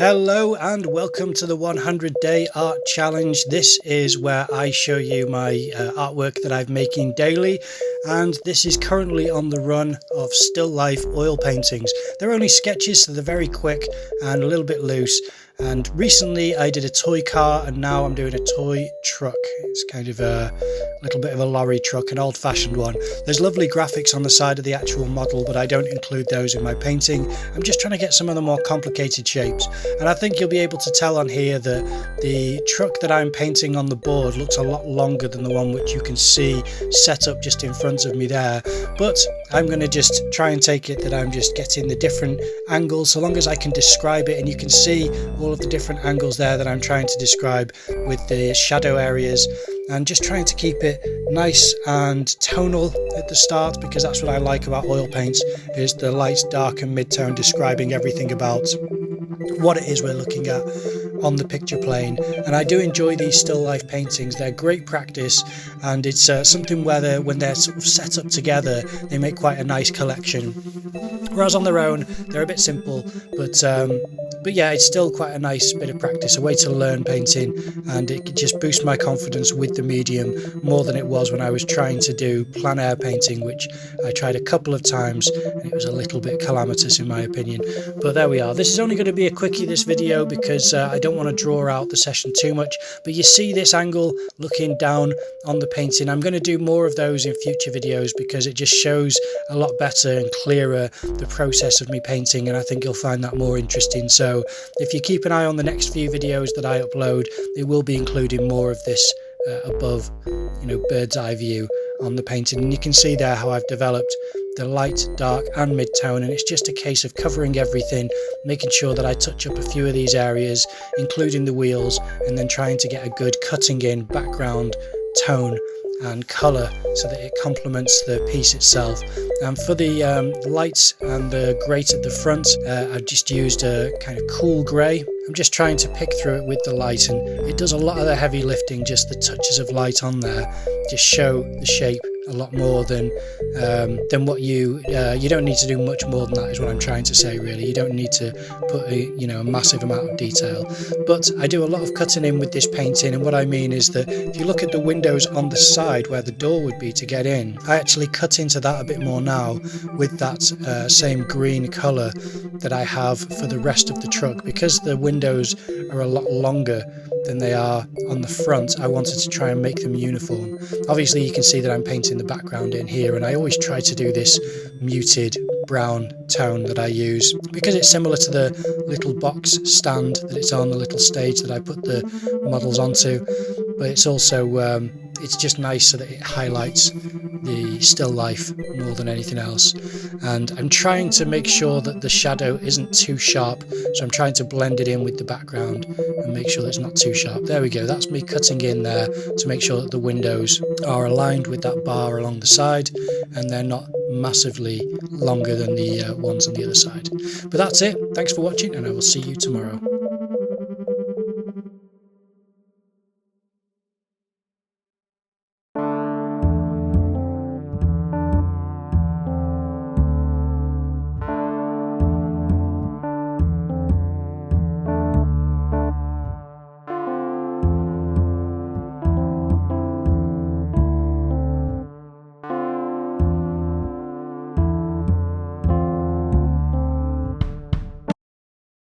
Hello and welcome to the 100-day art challenge. This is where I show you my artwork that I'm making daily, and this is currently on the run of still life oil paintings. They're only sketches, so they're very quick and a little bit loose. And recently I did a toy car, and now I'm doing a toy truck. It's kind of a little bit of a lorry truck, an old-fashioned one. There's lovely graphics on the side of the actual model, but I don't include those in my painting. I'm just trying to get some of the more complicated shapes. And I think you'll be able to tell on here that the truck that I'm painting on the board looks a lot longer than the one which you can see set up just in front of me there. But I'm going to just try and take it that I'm just getting the different angles, so long as I can describe it, and you can see all of the different angles there that I'm trying to describe with the shadow areas, and just trying to keep it nice and tonal at the start, because that's what I like about oil paints, is the light, dark and mid-tone describing everything about what it is we're looking at on the picture plane. And I do enjoy these still life paintings. They're great practice, and it's something where when they're sort of set up together, they make quite a nice collection, whereas on their own they're a bit simple, but yeah, it's still quite a nice bit of practice, a way to learn painting, and it could just boost my confidence with the medium more than it was when I was trying to do plein air painting, which I tried a couple of times and it was a little bit calamitous in my opinion. But there we are. This is only going to be a quickie, this video, because I don't want to draw out the session too much, but you see this angle looking down on the painting. I'm going to do more of those in future videos because it just shows a lot better and clearer the process of me painting, and I think you'll find that more interesting. So if you keep an eye on the next few videos that I upload, it will be including more of this above, bird's eye view on the painting. And you can see there how I've developed the light, dark and mid-tone, and it's just a case of covering everything, making sure that I touch up a few of these areas, including the wheels, and then trying to get a good cutting in background tone and colour so that it complements the piece itself. And for the lights and the grate at the front, I've just used a kind of cool grey. I'm just trying to pick through it with the light, and it does a lot of the heavy lifting. Just the touches of light on there just show the shape a lot more than what you don't need to do much more than that, is what I'm trying to say. Really, you don't need to put a massive amount of detail, but I do a lot of cutting in with this painting. And what I mean is that if you look at the windows on the side where the door would be to get in, I actually cut into that a bit more now with that same green colour that I have for the rest of the truck, because the windows are a lot longer than they are on the front. I wanted to try and make them uniform. Obviously you can see that I'm painting the background in here, and I always try to do this muted brown tone that I use because it's similar to the little box stand that it's on, the little stage that I put the models onto, but it's also it's just nice so that it highlights the still life more than anything else. And I'm trying to make sure that the shadow isn't too sharp, so I'm trying to blend it in with the background and make sure that it's not too sharp. There we go, that's me cutting in there to make sure that the windows are aligned with that bar along the side and they're not massively longer than the ones on the other side. But that's it, thanks for watching, and I will see you tomorrow.